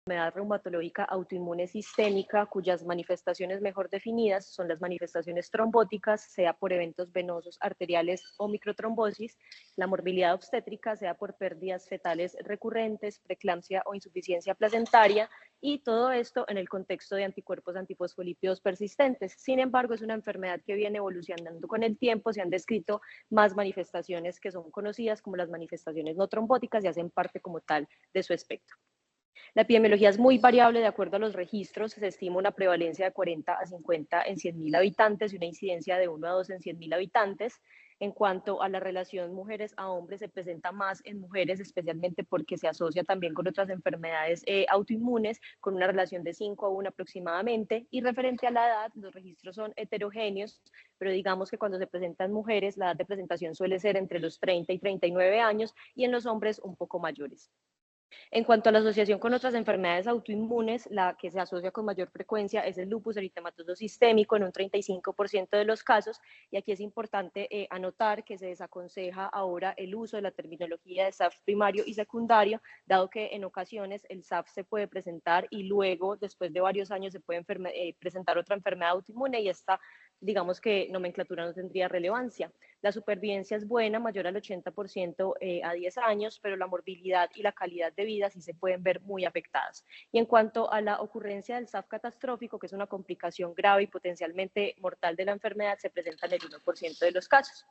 enfermedad reumatológica autoinmune sistémica, cuyas manifestaciones mejor definidas son las manifestaciones trombóticas, sea por eventos venosos, arteriales o microtrombosis, la morbilidad obstétrica, sea por pérdidas fetales recurrentes, preeclampsia o insuficiencia placentaria, y todo esto en el contexto de anticuerpos antifosfolípidos persistentes. Sin embargo, es una enfermedad que viene evolucionando con el tiempo, se han descrito más manifestaciones que son conocidas como las manifestaciones no trombóticas y hacen parte como tal de su espectro. La epidemiología es muy variable de acuerdo a los registros, se estima una prevalencia de 40 a 50 en 100.000 habitantes y una incidencia de 1 a 2 en 100.000 habitantes. En cuanto a la relación mujeres a hombres, se presenta más en mujeres, especialmente porque se asocia también con otras enfermedades autoinmunes, con una relación de 5 a 1 aproximadamente. Y referente a la edad, los registros son heterogéneos, pero digamos que cuando se presentan mujeres, la edad de presentación suele ser entre los 30 y 39 años y en los hombres un poco mayores. En cuanto a la asociación con otras enfermedades autoinmunes, la que se asocia con mayor frecuencia es el lupus eritematoso sistémico en un 35% de los casos, y aquí es importante anotar que se desaconseja ahora el uso de la terminología de SAF primario y secundario, dado que en ocasiones el SAF se puede presentar y luego, después de varios años, se puede presentar otra enfermedad autoinmune y esta, digamos que nomenclatura no tendría relevancia. La supervivencia es buena, mayor al 80% a 10 años, pero la morbilidad y la calidad de vida sí se pueden ver muy afectadas. Y en cuanto a la ocurrencia del SAF catastrófico, que es una complicación grave y potencialmente mortal de la enfermedad, se presenta en el 1% de los casos.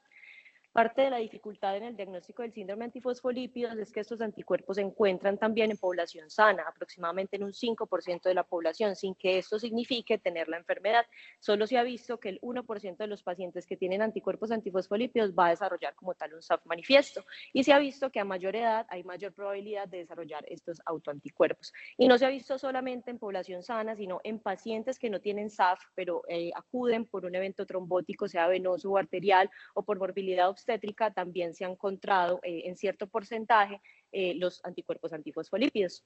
Parte de la dificultad en el diagnóstico del síndrome antifosfolípidos es que estos anticuerpos se encuentran también en población sana, aproximadamente en un 5% de la población, sin que esto signifique tener la enfermedad. Solo se ha visto que el 1% de los pacientes que tienen anticuerpos antifosfolípidos va a desarrollar como tal un SAF manifiesto, y se ha visto que a mayor edad hay mayor probabilidad de desarrollar estos autoanticuerpos. Y no se ha visto solamente en población sana, sino en pacientes que no tienen SAF, pero acuden por un evento trombótico, sea venoso o arterial, o por morbilidad obstétrica, también se ha encontrado en cierto porcentaje los anticuerpos antifosfolípidos.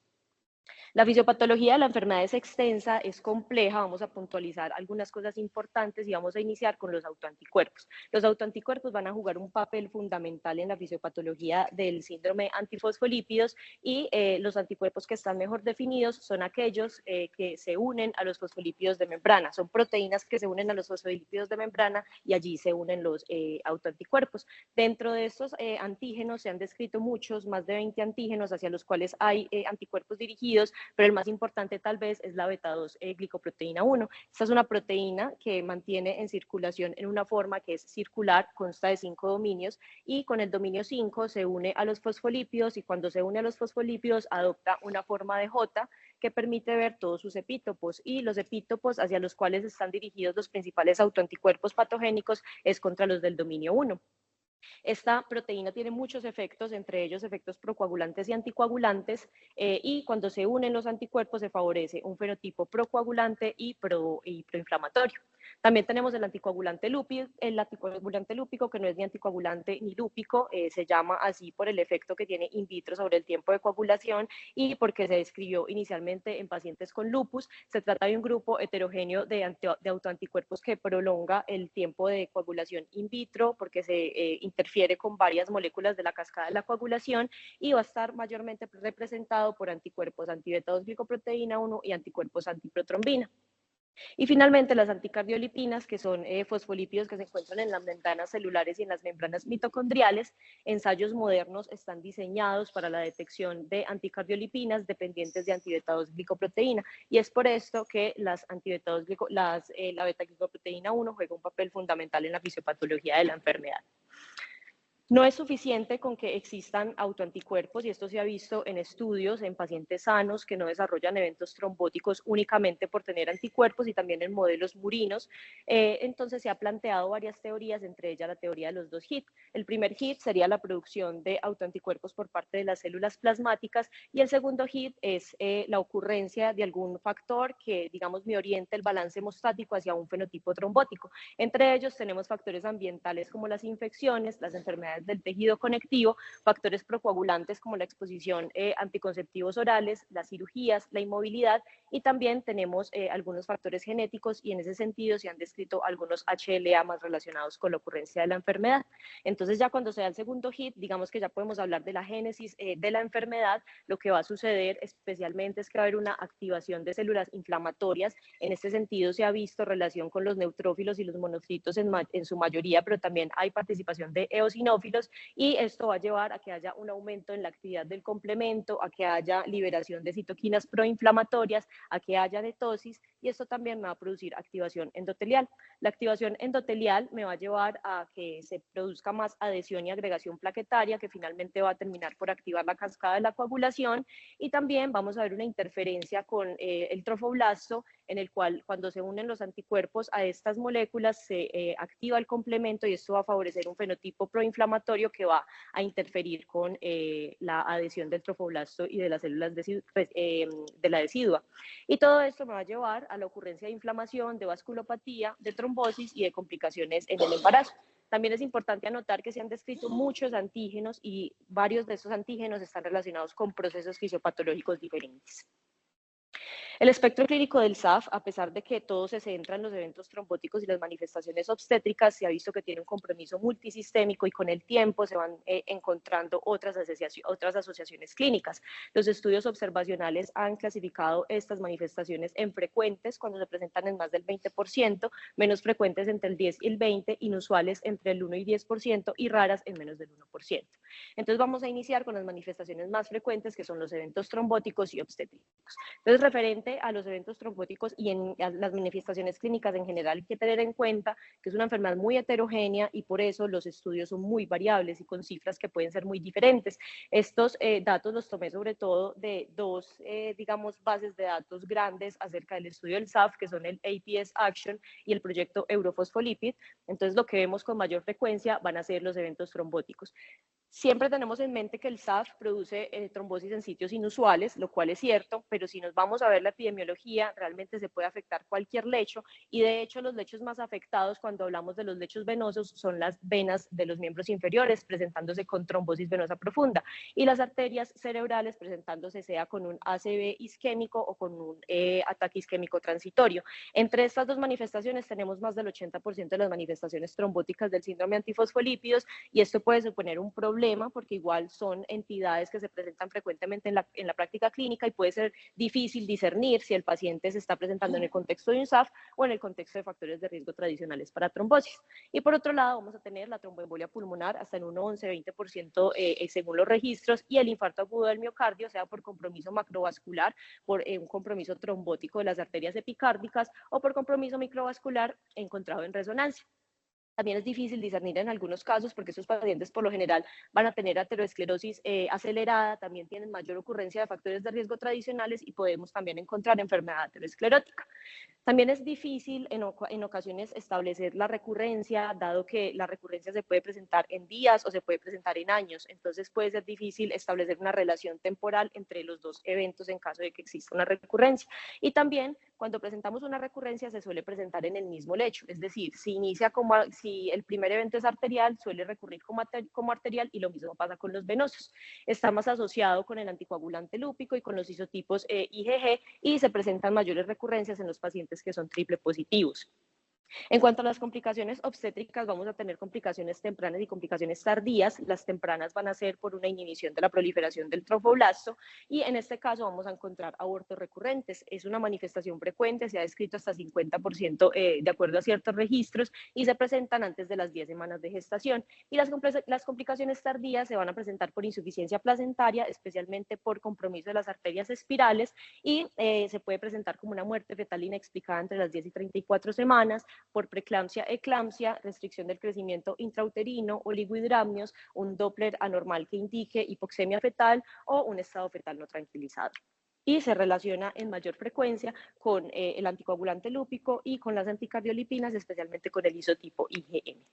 La fisiopatología de la enfermedad es extensa, es compleja, vamos a puntualizar algunas cosas importantes y vamos a iniciar con los autoanticuerpos. Los autoanticuerpos van a jugar un papel fundamental en la fisiopatología del síndrome antifosfolípidos, y los anticuerpos que están mejor definidos son aquellos que se unen a los fosfolípidos de membrana. Son proteínas que se unen a los fosfolípidos de membrana y allí se unen los autoanticuerpos. Dentro de estos antígenos se han descrito muchos, más de 20 antígenos hacia los cuales hay anticuerpos dirigidos, pero el más importante tal vez es la beta-2 glicoproteína 1. Esta es una proteína que mantiene en circulación en una forma que es circular, consta de 5 dominios, y con el dominio 5 se une a los fosfolípidos, y cuando se une a los fosfolípidos adopta una forma de J que permite ver todos sus epítopos, y los epítopos hacia los cuales están dirigidos los principales autoanticuerpos patogénicos es contra los del dominio 1. Esta proteína tiene muchos efectos, entre ellos efectos procoagulantes y anticoagulantes, y cuando se unen los anticuerpos se favorece un fenotipo procoagulante y proinflamatorio. También tenemos el anticoagulante lúpico, que no es ni anticoagulante ni lúpico, se llama así por el efecto que tiene in vitro sobre el tiempo de coagulación y porque se describió inicialmente en pacientes con lupus. Se trata de un grupo heterogéneo de autoanticuerpos que prolonga el tiempo de coagulación in vitro porque se interfiere con varias moléculas de la cascada de la coagulación, y va a estar mayormente representado por anticuerpos anti-beta-2 glicoproteína 1 y anticuerpos antiprotrombina. Y finalmente las anticardiolipinas, que son fosfolípidos que se encuentran en las membranas celulares y en las membranas mitocondriales. Ensayos modernos están diseñados para la detección de anticardiolipinas dependientes de anti-beta-2 glicoproteína, y es por esto que la beta-glicoproteína 1 juega un papel fundamental en la fisiopatología de la enfermedad. No es suficiente con que existan autoanticuerpos, y esto se ha visto en estudios en pacientes sanos que no desarrollan eventos trombóticos únicamente por tener anticuerpos, y también en modelos murinos. Entonces se ha planteado varias teorías, entre ellas la teoría de los 2 hit. El primer hit sería la producción de autoanticuerpos por parte de las células plasmáticas, y el segundo hit es la ocurrencia de algún factor que, digamos, me oriente el balance hemostático hacia un fenotipo trombótico. Entre ellos tenemos factores ambientales como las infecciones, las enfermedades enfermedades del tejido conectivo, factores procoagulantes como la exposición a anticonceptivos orales, las cirugías, la inmovilidad, y también tenemos algunos factores genéticos, y en ese sentido se han descrito algunos HLA más relacionados con la ocurrencia de la enfermedad. Entonces ya cuando se da el segundo hit, digamos que ya podemos hablar de la génesis de la enfermedad. Lo que va a suceder especialmente es que va a haber una activación de células inflamatorias. En este sentido se ha visto relación con los neutrófilos y los monocitos en su mayoría, pero también hay participación de eosinófilos, y esto va a llevar a que haya un aumento en la actividad del complemento, a que haya liberación de citoquinas proinflamatorias, a que haya netosis, y esto también va a producir activación endotelial. La activación endotelial me va a llevar a que se produzca más adhesión y agregación plaquetaria, que finalmente va a terminar por activar la cascada de la coagulación, y también vamos a ver una interferencia con el trofoblasto, en el cual cuando se unen los anticuerpos a estas moléculas se activa el complemento, y esto va a favorecer un fenotipo proinflamatorio que va a interferir con la adhesión del trofoblasto y de las células de la decidua. Y todo esto me va a llevar a la ocurrencia de inflamación, de vasculopatía, de trombosis y de complicaciones en el embarazo. También es importante anotar que se han descrito muchos antígenos, y varios de estos antígenos están relacionados con procesos fisiopatológicos diferentes. El espectro clínico del SAF, a pesar de que todo se centra en los eventos trombóticos y las manifestaciones obstétricas, se ha visto que tiene un compromiso multisistémico, y con el tiempo se van encontrando otras asociaciones clínicas. Los estudios observacionales han clasificado estas manifestaciones en frecuentes, cuando se presentan en más del 20%, menos frecuentes entre el 10 y el 20%, inusuales entre el 1 y 10%, y raras en menos del 1%. Entonces vamos a iniciar con las manifestaciones más frecuentes, que son los eventos trombóticos y obstétricos. Entonces, referente a los eventos trombóticos y a las manifestaciones clínicas en general, hay que tener en cuenta que es una enfermedad muy heterogénea, y por eso los estudios son muy variables y con cifras que pueden ser muy diferentes. Estos datos los tomé sobre todo de dos, digamos, bases de datos grandes acerca del estudio del SAF, que son el APS Action y el proyecto Eurofosfolipid. Entonces, lo que vemos con mayor frecuencia van a ser los eventos trombóticos. Siempre tenemos en mente que el SAF produce trombosis en sitios inusuales, lo cual es cierto, pero si nos vamos a ver la epidemiología, realmente se puede afectar cualquier lecho, y de hecho los lechos más afectados cuando hablamos de los lechos venosos son las venas de los miembros inferiores, presentándose con trombosis venosa profunda, y las arterias cerebrales presentándose sea con un ACV isquémico o con un ataque isquémico transitorio. Entre estas dos manifestaciones tenemos más del 80% de las manifestaciones trombóticas del síndrome antifosfolípidos, y esto puede suponer un problema porque igual son entidades que se presentan frecuentemente en la práctica clínica, y puede ser difícil discernir si el paciente se está presentando en el contexto de un SAF o en el contexto de factores de riesgo tradicionales para trombosis. Y por otro lado, vamos a tener la tromboembolia pulmonar hasta en un 11-20% según los registros, y el infarto agudo del miocardio, sea por compromiso macrovascular, por un compromiso trombótico de las arterias epicárdicas, o por compromiso microvascular encontrado en resonancia. También es difícil discernir en algunos casos, porque estos pacientes por lo general van a tener aterosclerosis acelerada, también tienen mayor ocurrencia de factores de riesgo tradicionales, y podemos también encontrar enfermedad aterosclerótica. También es difícil en ocasiones establecer la recurrencia, dado que la recurrencia se puede presentar en días o se puede presentar en años. Entonces puede ser difícil establecer una relación temporal entre los dos eventos en caso de que exista una recurrencia. Y también cuando presentamos una recurrencia se suele presentar en el mismo lecho, es decir, si el primer evento es arterial, suele recurrir como arterial, y lo mismo pasa con los venosos. Está más asociado con el anticoagulante lúpico y con los isotipos IgG, y se presentan mayores recurrencias en los pacientes que son triple positivos. En cuanto a las complicaciones obstétricas, vamos a tener complicaciones tempranas y complicaciones tardías. Las tempranas van a ser por una inhibición de la proliferación del trofoblasto, y en este caso vamos a encontrar abortos recurrentes. Es una manifestación frecuente, se ha descrito hasta 50% de acuerdo a ciertos registros, y se presentan antes de las 10 semanas de gestación. Y las complicaciones tardías se van a presentar por insuficiencia placentaria, especialmente por compromiso de las arterias espirales, y se puede presentar como una muerte fetal inexplicada entre las 10 y 34 semanas, por preeclampsia, eclampsia, restricción del crecimiento intrauterino, oligohidramnios, un Doppler anormal que indique hipoxemia fetal o un estado fetal no tranquilizado. Y se relaciona en mayor frecuencia con el anticoagulante lúpico y con las anticardiolipinas, especialmente con el isotipo IgM.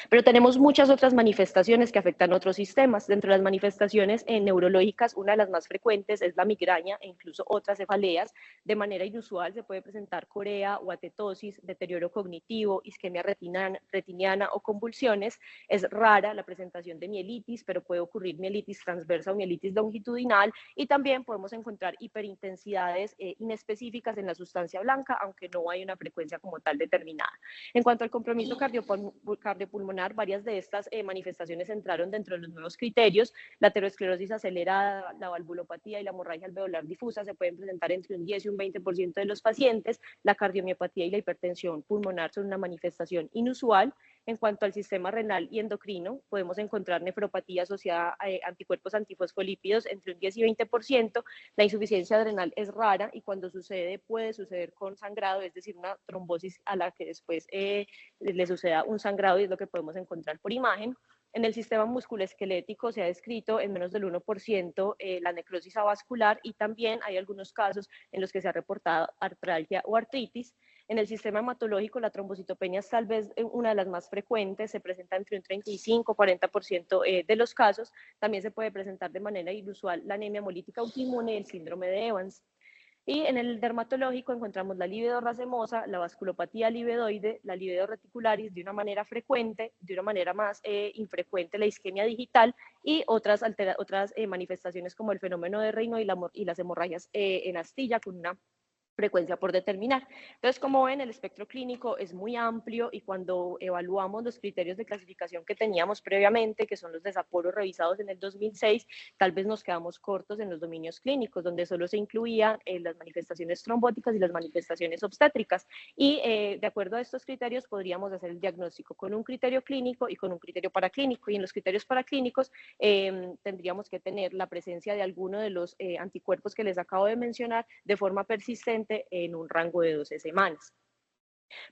Pero tenemos muchas otras manifestaciones que afectan otros sistemas. Dentro de las manifestaciones neurológicas, una de las más frecuentes es la migraña e incluso otras cefaleas. De manera inusual se puede presentar corea o atetosis, deterioro cognitivo, isquemia retiniana o convulsiones. Es rara la presentación de mielitis, pero puede ocurrir mielitis transversa o mielitis longitudinal, y también podemos encontrar hiperintensidades inespecíficas en la sustancia blanca, aunque no hay una frecuencia como tal determinada. En cuanto al compromiso cardiopulmonar, varias de estas manifestaciones entraron dentro de los nuevos criterios. La aterosclerosis acelerada, la valvulopatía y la hemorragia alveolar difusa se pueden presentar entre un 10 y un 20% de los pacientes. La cardiomiopatía y la hipertensión pulmonar son una manifestación inusual. En cuanto al sistema renal y endocrino, podemos encontrar nefropatía asociada a anticuerpos antifosfolípidos entre un 10 y 20%. La insuficiencia adrenal es rara y cuando sucede puede suceder con sangrado, es decir, una trombosis a la que después le suceda un sangrado, y es lo que podemos encontrar por imagen. En el sistema musculoesquelético se ha descrito en menos del 1% la necrosis avascular, y también hay algunos casos en los que se ha reportado artralgia o artritis. En el sistema hematológico, la trombocitopenia es tal vez una de las más frecuentes, se presenta entre un 35 y 40% de los casos. También se puede presentar de manera inusual la anemia hemolítica autoinmune y el síndrome de Evans. Y en el dermatológico encontramos la libido racemosa, la vasculopatía libedoide, la libido reticularis de una manera frecuente, de una manera más infrecuente la isquemia digital, y otras manifestaciones como el fenómeno de Raynaud y las hemorragias en astilla con una frecuencia por determinar. Entonces, como ven, el espectro clínico es muy amplio, y cuando evaluamos los criterios de clasificación que teníamos previamente, que son los de Sapporo revisados en el 2006, tal vez nos quedamos cortos en los dominios clínicos, donde solo se incluían las manifestaciones trombóticas y las manifestaciones obstétricas. Y de acuerdo a estos criterios podríamos hacer el diagnóstico con un criterio clínico y con un criterio paraclínico. Y en los criterios paraclínicos tendríamos que tener la presencia de alguno de los anticuerpos que les acabo de mencionar de forma persistente en un rango de 12 semanas.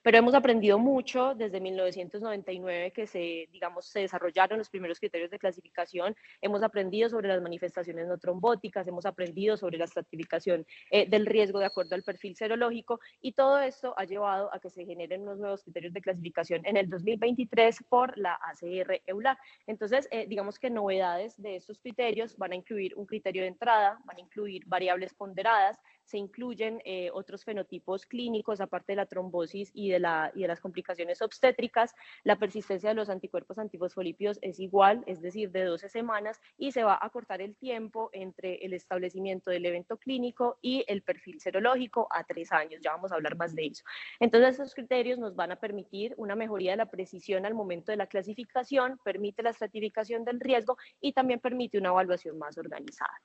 Pero hemos aprendido mucho desde 1999 que se desarrollaron los primeros criterios de clasificación. Hemos aprendido sobre las manifestaciones no trombóticas, hemos aprendido sobre la estratificación del riesgo de acuerdo al perfil serológico, y todo esto ha llevado a que se generen unos nuevos criterios de clasificación en el 2023 por la ACR EULAR. Entonces, digamos que novedades de estos criterios van a incluir un criterio de entrada, van a incluir variables ponderadas, se incluyen otros fenotipos clínicos aparte de la trombosis y de las complicaciones obstétricas. La persistencia de los anticuerpos antifosfolípidos es igual, es decir, de 12 semanas, y se va a acortar el tiempo entre el establecimiento del evento clínico y el perfil serológico a 3 años. Ya vamos a hablar más de eso. Entonces, estos criterios nos van a permitir una mejoría de la precisión al momento de la clasificación, permite la estratificación del riesgo y también permite una evaluación más organizada.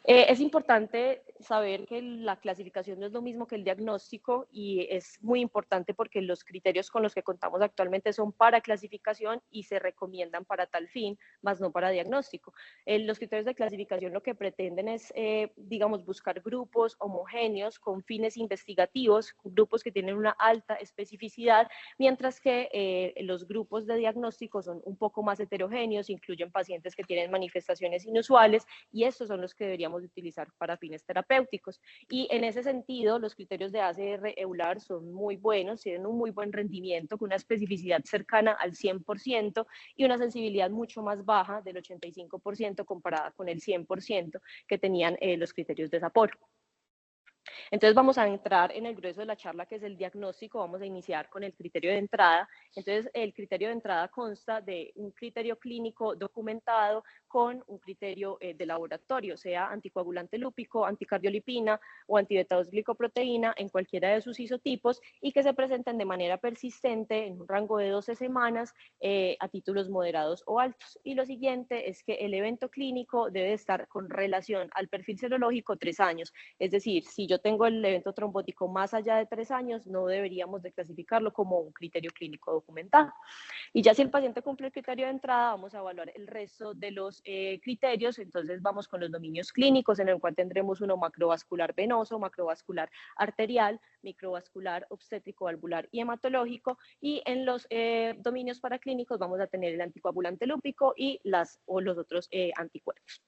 Es importante saber que la clasificación no es lo mismo que el diagnóstico, y es muy importante porque los criterios con los que contamos actualmente son para clasificación y se recomiendan para tal fin, más no para diagnóstico. Los criterios de clasificación lo que pretenden es, digamos, buscar grupos homogéneos con fines investigativos, grupos que tienen una alta especificidad, mientras que los grupos de diagnóstico son un poco más heterogéneos, incluyen pacientes que tienen manifestaciones inusuales, y estos son los que deberíamos utilizar para fines terapéuticos. Y en ese sentido, los criterios de ACR EULAR son muy buenos, tienen un muy buen rendimiento, con una especificidad cercana al 100% y una sensibilidad mucho más baja, del 85%, comparada con el 100% que tenían los criterios de Sapporo. Entonces vamos a entrar en el grueso de la charla, que es el diagnóstico. Vamos a iniciar con el criterio de entrada. Entonces, el criterio de entrada consta de un criterio clínico documentado con un criterio de laboratorio, sea anticoagulante lúpico, anticardiolipina o antibeta-2-glicoproteína en cualquiera de sus isotipos, y que se presenten de manera persistente en un rango de 12 semanas a títulos moderados o altos. Y lo siguiente es que el evento clínico debe estar con relación al perfil serológico 3 años. Es decir, si yo tengo el evento trombótico más allá de 3 años, no deberíamos de clasificarlo como un criterio clínico documentado. Y ya si el paciente cumple el criterio de entrada, vamos a evaluar el resto de los criterios. Entonces vamos con los dominios clínicos, en el cual tendremos uno macrovascular venoso, macrovascular arterial, microvascular obstétrico, valvular y hematológico. Y en los dominios paraclínicos vamos a tener el anticoagulante lúpico y los otros anticuerpos.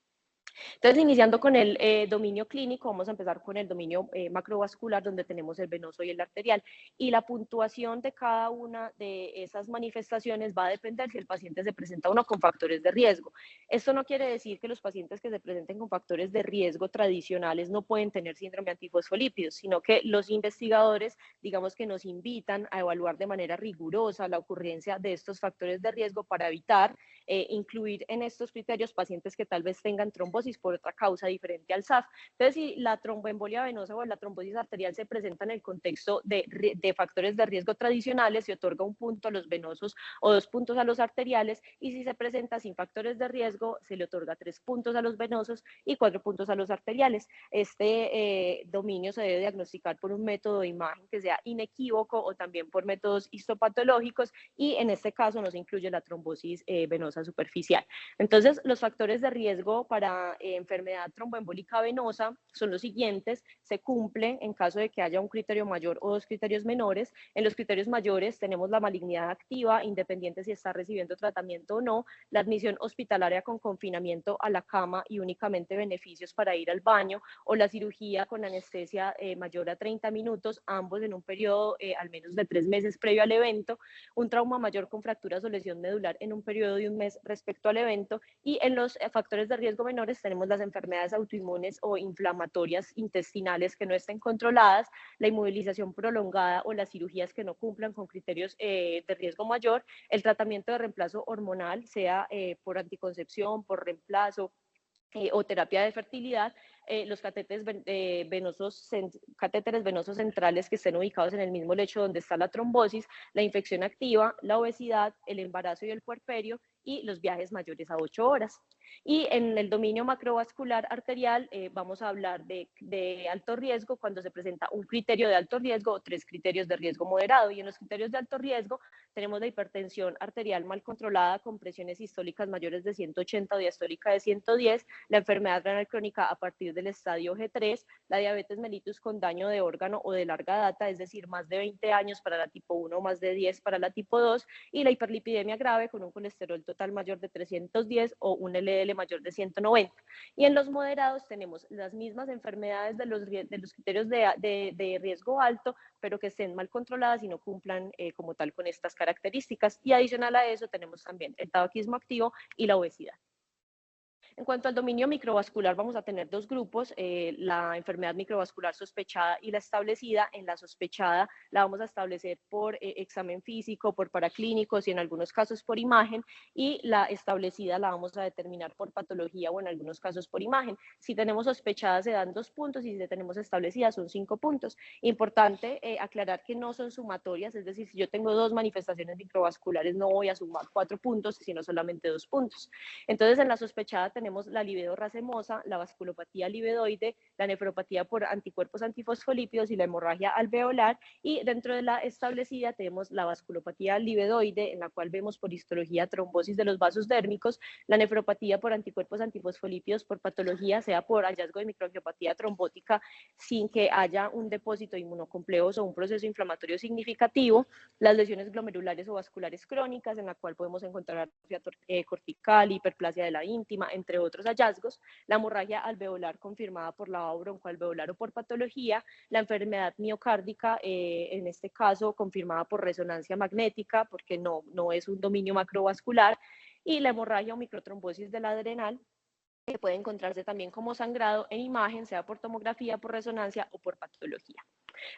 Entonces, iniciando con el dominio clínico, vamos a empezar con el dominio macrovascular, donde tenemos el venoso y el arterial. Y la puntuación de cada una de esas manifestaciones va a depender si el paciente se presenta o no con factores de riesgo. Esto no quiere decir que los pacientes que se presenten con factores de riesgo tradicionales no pueden tener síndrome antifosfolípidos, sino que los investigadores, digamos que nos invitan a evaluar de manera rigurosa la ocurrencia de estos factores de riesgo para evitar incluir en estos criterios pacientes que tal vez tengan trombosis por otra causa diferente al SAF. Entonces, si la tromboembolia venosa o la trombosis arterial se presenta en el contexto de factores de riesgo tradicionales, se otorga un punto a los venosos o 2 puntos a los arteriales, y si se presenta sin factores de riesgo, se le otorga 3 puntos a los venosos y 4 puntos a los arteriales. Este dominio se debe diagnosticar por un método de imagen que sea inequívoco o también por métodos histopatológicos, y en este caso no se incluye la trombosis venosa superficial. Entonces, los factores de riesgo para enfermedad tromboembólica venosa son los siguientes: se cumple en caso de que haya un criterio mayor o 2 criterios menores. En los criterios mayores tenemos la malignidad activa, independiente si está recibiendo tratamiento o no, la admisión hospitalaria con confinamiento a la cama y únicamente beneficios para ir al baño, o la cirugía con anestesia mayor a 30 minutos, ambos en un periodo al menos de 3 meses previo al evento, un trauma mayor con fracturas o lesión medular en un periodo de un mes respecto al evento. Y en los factores de riesgo menores tenemos las enfermedades autoinmunes o inflamatorias intestinales que no estén controladas, la inmovilización prolongada o las cirugías que no cumplan con criterios de riesgo mayor, el tratamiento de reemplazo hormonal, sea por anticoncepción, por reemplazo, o terapia de fertilidad, los catéteres venosos centrales que estén ubicados en el mismo lecho donde está la trombosis, la infección activa, la obesidad, el embarazo y el puerperio, y los viajes mayores a 8 horas. Y en el dominio macrovascular arterial vamos a hablar de alto riesgo cuando se presenta un criterio de alto riesgo o 3 criterios de riesgo moderado. Y en los criterios de alto riesgo tenemos la hipertensión arterial mal controlada con presiones sistólicas mayores de 180 o diastólica de 110, la enfermedad renal crónica a partir del estadio G3, la diabetes mellitus con daño de órgano o de larga data, es decir, más de 20 años para la tipo 1 o más de 10 para la tipo 2, y la hiperlipidemia grave con un colesterol total mayor de 310 o un LDL mayor de 190. Y en los moderados tenemos las mismas enfermedades de los criterios de riesgo alto, pero que estén mal controladas y no cumplan como tal con estas características. Y adicional a eso tenemos también el tabaquismo activo y la obesidad. En cuanto al dominio microvascular, vamos a tener 2 grupos: la enfermedad microvascular sospechada y la establecida. En la sospechada la vamos a establecer por examen físico, por paraclínicos y en algunos casos por imagen, y la establecida la vamos a determinar por patología o en algunos casos por imagen. Si tenemos sospechada se dan 2 puntos y si tenemos establecida son 5 puntos. Importante aclarar que no son sumatorias, es decir, si yo tengo 2 manifestaciones microvasculares no voy a sumar 4 puntos, sino solamente 2 puntos. Entonces, en la sospechada tenemos la livedo racemosa, la vasculopatía livedoide, la nefropatía por anticuerpos antifosfolípidos y la hemorragia alveolar. Y dentro de la establecida tenemos la vasculopatía livedoide, en la cual vemos por histología trombosis de los vasos dérmicos, la nefropatía por anticuerpos antifosfolípidos por patología, sea por hallazgo de microangiopatía trombótica sin que haya un depósito inmunocomplejo o un proceso inflamatorio significativo, las lesiones glomerulares o vasculares crónicas, en la cual podemos encontrar atrofia cortical, hiperplasia de la íntima, entre otros hallazgos, la hemorragia alveolar confirmada por lavado broncoalveolar o por patología, la enfermedad miocárdica, en este caso confirmada por resonancia magnética, porque no es un dominio macrovascular, y la hemorragia o microtrombosis de la adrenal, que puede encontrarse también como sangrado en imagen, sea por tomografía, por resonancia o por patología.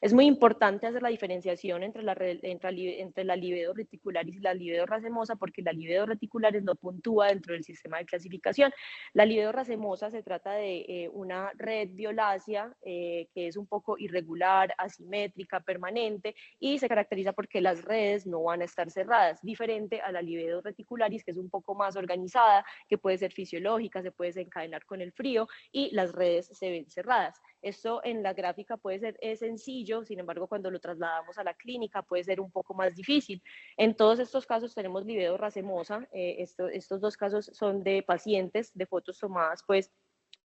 Es muy importante hacer la diferenciación entre la livedo reticularis y la livedo racemosa, porque la livedo reticularis no puntúa dentro del sistema de clasificación. La livedo racemosa se trata de una red violácea que es un poco irregular, asimétrica, permanente, y se caracteriza porque las redes no van a estar cerradas, diferente a la livedo reticularis, que es un poco más organizada, que puede ser fisiológica, se puede desencadenar con el frío y las redes se ven cerradas. Esto en la gráfica puede ser sencillo, sin embargo, cuando lo trasladamos a la clínica puede ser un poco más difícil. En todos estos casos tenemos livedo racemosa. Estos 2 casos son de pacientes, de fotos tomadas pues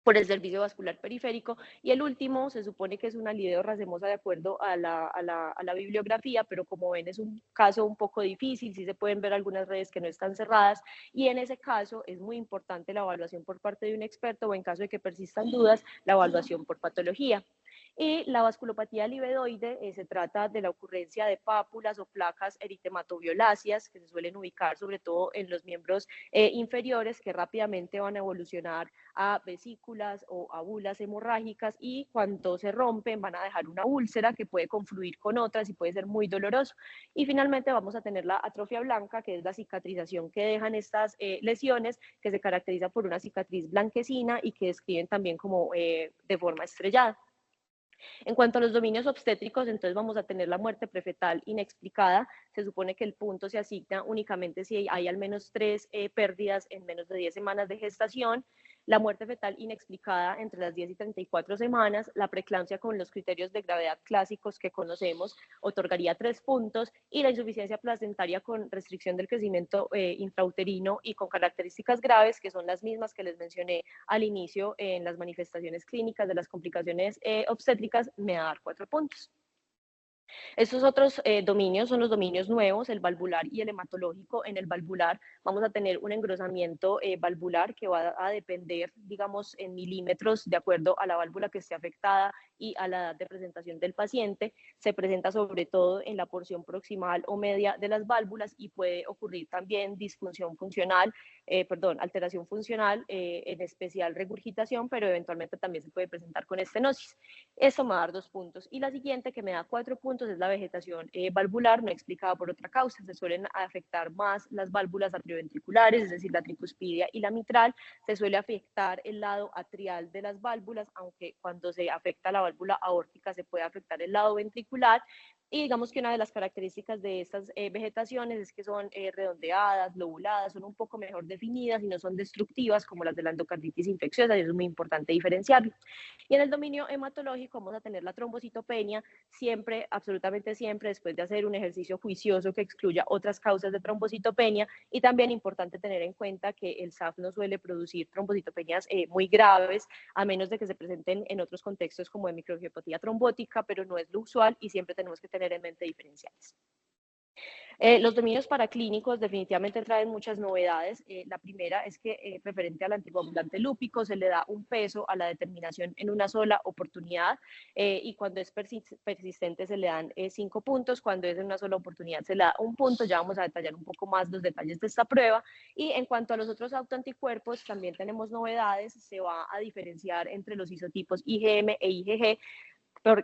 por el servicio vascular periférico, y el último se supone que es una lidedo racemosa de acuerdo a la bibliografía, pero como ven es un caso un poco difícil, sí se pueden ver algunas redes que no están cerradas, y en ese caso es muy importante la evaluación por parte de un experto, o en caso de que persistan dudas, la evaluación por patología. Y la vasculopatía livedoide se trata de la ocurrencia de pápulas o placas eritematoviolaceas que se suelen ubicar sobre todo en los miembros inferiores, que rápidamente van a evolucionar a vesículas o a bulas hemorrágicas, y cuando se rompen van a dejar una úlcera que puede confluir con otras y puede ser muy doloroso. Y finalmente vamos a tener la atrofia blanca, que es la cicatrización que dejan estas lesiones, que se caracteriza por una cicatriz blanquecina y que describen también como de forma estrellada. En cuanto a los dominios obstétricos, entonces vamos a tener la muerte prefetal inexplicada. Se supone que el punto se asigna únicamente si hay al menos 3 pérdidas en menos de 10 semanas de gestación, la muerte fetal inexplicada entre las 10 y 34 semanas, la preeclampsia con los criterios de gravedad clásicos que conocemos otorgaría 3 puntos, y la insuficiencia placentaria con restricción del crecimiento intrauterino y con características graves, que son las mismas que les mencioné al inicio en las manifestaciones clínicas de las complicaciones obstétricas, me va a dar 4 puntos. Estos otros dominios son los dominios nuevos, el valvular y el hematológico. En el valvular vamos a tener un engrosamiento valvular que va a depender, digamos, en milímetros de acuerdo a la válvula que esté afectada y a la edad de presentación del paciente. Se presenta sobre todo en la porción proximal o media de las válvulas y puede ocurrir también disfunción funcional, alteración funcional, en especial regurgitación, pero eventualmente también se puede presentar con estenosis. Eso me va a dar 2 puntos. Y la siguiente, que me da 4 puntos, es la vegetación valvular no explicada por otra causa. Se suelen afectar más las válvulas atrioventriculares, es decir, la tricuspidia y la mitral. Se suele afectar el lado atrial de las válvulas, aunque cuando se afecta la válvula aórtica se puede afectar el lado ventricular. Y digamos que una de las características de estas vegetaciones es que son redondeadas, lobuladas, son un poco mejor definidas y no son destructivas como las de la endocarditis infecciosa, y eso es muy importante diferenciarlo. Y en el dominio hematológico vamos a tener la trombocitopenia siempre, absolutamente siempre, después de hacer un ejercicio juicioso que excluya otras causas de trombocitopenia, y también importante tener en cuenta que el SAF no suele producir trombocitopenias muy graves, a menos de que se presenten en otros contextos como de microangiopatía trombótica, pero no es lo usual y siempre tenemos que tener en mente diferenciales. Los dominios paraclínicos definitivamente traen muchas novedades. La primera es que referente al anticoagulante lúpico se le da un peso a la determinación en una sola oportunidad, y cuando es persistente se le dan 5 puntos, cuando es en una sola oportunidad se le da 1 punto. Ya vamos a detallar un poco más los detalles de esta prueba. Y en cuanto a los otros autoanticuerpos también tenemos novedades. Se va a diferenciar entre los isotipos IgM e IgG,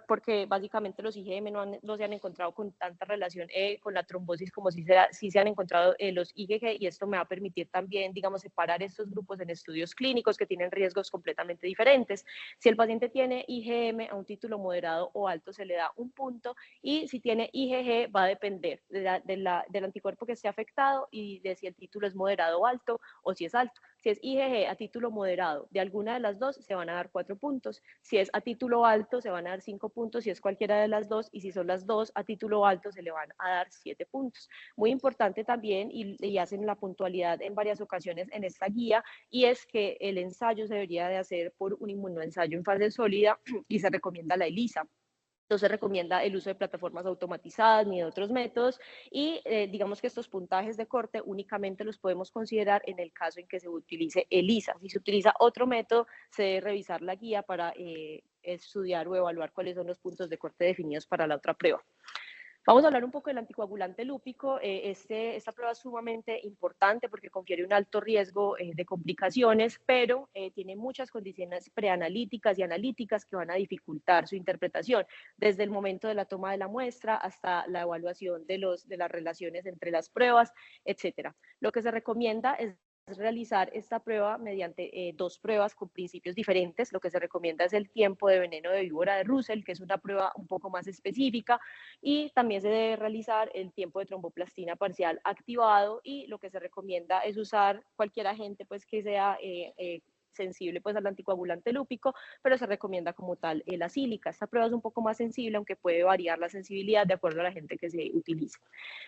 porque básicamente los IgM no se han encontrado con tanta relación con la trombosis como sí se han encontrado los IgG, y esto me va a permitir también, digamos, separar estos grupos en estudios clínicos que tienen riesgos completamente diferentes. Si el paciente tiene IgM a un título moderado o alto, se le da 1 punto, y si tiene IgG va a depender del anticuerpo que esté afectado y de si el título es moderado o alto, o si es alto. Si es IgG a título moderado de alguna de las dos, se van a dar 4 puntos. Si es a título alto, se van a dar 5 puntos si es cualquiera de las dos, y si son las dos a título alto, se le van a dar 7 puntos. Muy importante también, y hacen la puntualidad en varias ocasiones en esta guía, y es que el ensayo se debería de hacer por un inmunoensayo en fase sólida y se recomienda la ELISA. No se recomienda el uso de plataformas automatizadas ni de otros métodos, y digamos que estos puntajes de corte únicamente los podemos considerar en el caso en que se utilice ELISA. Si se utiliza otro método, se debe revisar la guía para estudiar o evaluar cuáles son los puntos de corte definidos para la otra prueba. Vamos a hablar un poco del anticoagulante lúpico. Esta prueba es sumamente importante porque confiere un alto riesgo de complicaciones, pero tiene muchas condiciones preanalíticas y analíticas que van a dificultar su interpretación, desde el momento de la toma de la muestra hasta la evaluación de las relaciones entre las pruebas, etcétera. Lo que se recomienda es realizar esta prueba mediante 2 pruebas con principios diferentes. Lo que se recomienda es el tiempo de veneno de víbora de Russell, que es una prueba un poco más específica, y también se debe realizar el tiempo de tromboplastina parcial activado, y lo que se recomienda es usar cualquier agente pues que sea sensible pues al anticoagulante lúpico, pero se recomienda como tal la sílica. Esta prueba es un poco más sensible, aunque puede variar la sensibilidad de acuerdo a la gente que se utilice.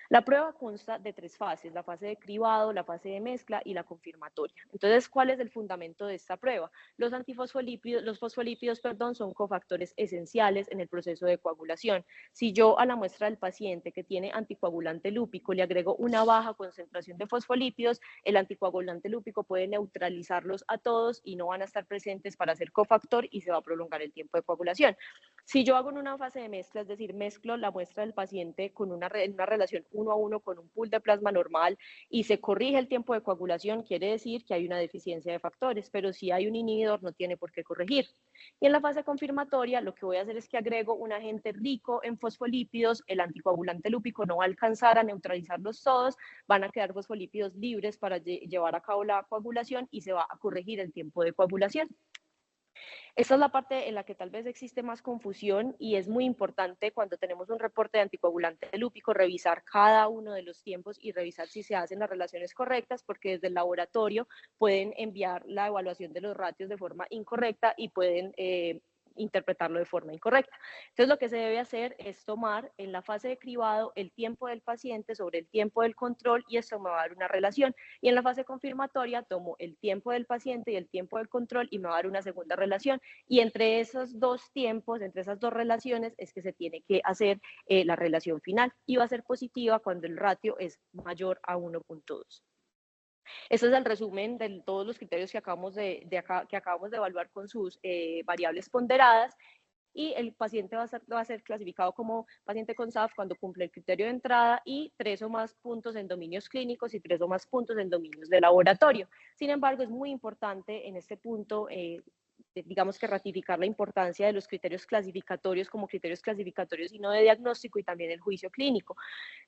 La prueba consta de 3 fases, la fase de cribado, la fase de mezcla y la confirmatoria. Entonces, ¿cuál es el fundamento de esta prueba? Los fosfolípidos, son cofactores esenciales en el proceso de coagulación. Si yo a la muestra del paciente que tiene anticoagulante lúpico le agrego una baja concentración de fosfolípidos, el anticoagulante lúpico puede neutralizarlos a todos y no van a estar presentes para ser cofactor y se va a prolongar el tiempo de coagulación. Si yo hago en una fase de mezcla, es decir, mezclo la muestra del paciente con una relación 1 a 1 con un pool de plasma normal y se corrige el tiempo de coagulación, quiere decir que hay una deficiencia de factores, pero si hay un inhibidor no tiene por qué corregir. Y en la fase confirmatoria lo que voy a hacer es que agrego un agente rico en fosfolípidos, el anticoagulante lúpico no va a alcanzar a neutralizarlos todos, van a quedar fosfolípidos libres para llevar a cabo la coagulación y se va a corregir el tiempo de coagulación. Esta es la parte en la que tal vez existe más confusión y es muy importante cuando tenemos un reporte de anticoagulante lúpico revisar cada uno de los tiempos y revisar si se hacen las relaciones correctas, porque desde el laboratorio pueden enviar la evaluación de los ratios de forma incorrecta y pueden interpretarlo de forma incorrecta. Entonces, lo que se debe hacer es tomar en la fase de cribado el tiempo del paciente sobre el tiempo del control y esto me va a dar una relación. Y en la fase confirmatoria tomo el tiempo del paciente y el tiempo del control y me va a dar una segunda relación. Y entre esos dos tiempos, entre esas dos relaciones, es que se tiene que hacer la relación final y va a ser positiva cuando el ratio es mayor a 1.2. Este es el resumen de todos los criterios que acabamos de evaluar con sus variables ponderadas y el paciente va a ser clasificado como paciente con SAF cuando cumple el criterio de entrada y 3 o más puntos en dominios clínicos y 3 o más puntos en dominios de laboratorio. Sin embargo, es muy importante en este punto digamos que ratificar la importancia de los criterios clasificatorios como criterios clasificatorios y no de diagnóstico y también el juicio clínico.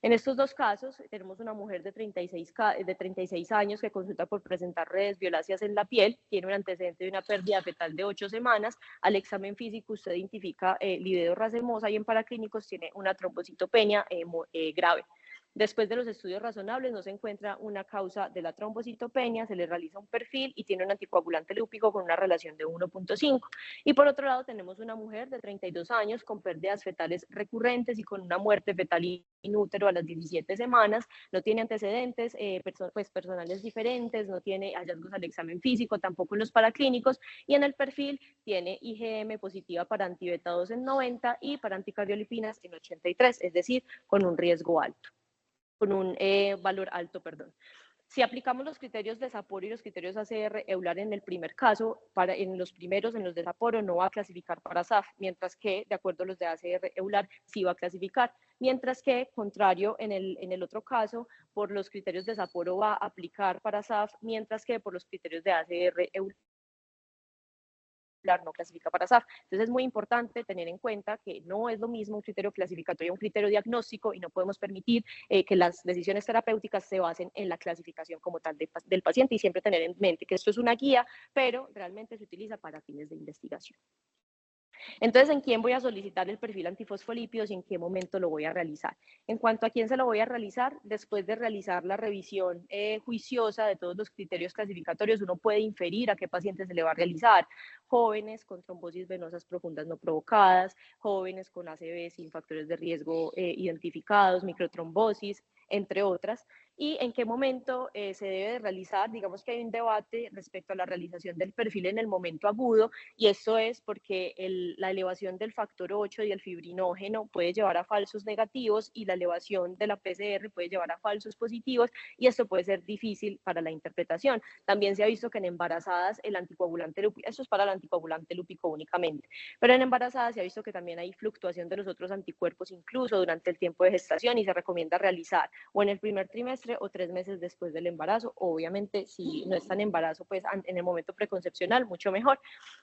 En estos dos casos tenemos una mujer de 36 años que consulta por presentar redes violáceas en la piel, tiene un antecedente de una pérdida fetal de 8 semanas, al examen físico usted identifica lidedo racemosa y en paraclínicos tiene una trombocitopenia grave. Después de los estudios razonables no se encuentra una causa de la trombocitopenia, se le realiza un perfil y tiene un anticoagulante lúpico con una relación de 1.5. Y por otro lado tenemos una mujer de 32 años con pérdidas fetales recurrentes y con una muerte fetal in útero a las 17 semanas, no tiene antecedentes personales diferentes, no tiene hallazgos al examen físico, tampoco en los paraclínicos y en el perfil tiene IgM positiva para antibeta 2 en 90 y para anticardiolipinas en 83, es decir, con un riesgo alto. Con un valor alto, perdón. Si aplicamos los criterios de Saporo y los criterios ACR, EULAR en el primer caso, en los de Saporo no va a clasificar para SAF, mientras que, de acuerdo a los de ACR, EULAR sí va a clasificar, mientras que, contrario, en el otro caso, por los criterios de Saporo va a aplicar para SAF, mientras que por los criterios de ACR, EULAR no clasifica para SAF. Entonces es muy importante tener en cuenta que no es lo mismo un criterio clasificatorio a un criterio diagnóstico y no podemos permitir que las decisiones terapéuticas se basen en la clasificación como tal del paciente y siempre tener en mente que esto es una guía, pero realmente se utiliza para fines de investigación. Entonces, ¿en quién voy a solicitar el perfil antifosfolípidos y en qué momento lo voy a realizar? En cuanto a quién se lo voy a realizar, después de realizar la revisión juiciosa de todos los criterios clasificatorios, uno puede inferir a qué paciente se le va a realizar. Jóvenes con trombosis venosas profundas no provocadas, jóvenes con ACV sin factores de riesgo identificados, microtrombosis, entre otras, y en qué momento se debe de realizar. Digamos que hay un debate respecto a la realización del perfil en el momento agudo, y esto es porque la elevación del factor 8 y el fibrinógeno puede llevar a falsos negativos y la elevación de la PCR puede llevar a falsos positivos, y esto puede ser difícil para la interpretación. También se ha visto que en embarazadas el anticoagulante lúpico, esto es para el anticoagulante lúpico únicamente, pero en embarazadas se ha visto que también hay fluctuación de los otros anticuerpos incluso durante el tiempo de gestación y se recomienda realizar o en el primer trimestre o 3 meses después del embarazo. Obviamente, si no está en embarazo, pues en el momento preconcepcional, mucho mejor.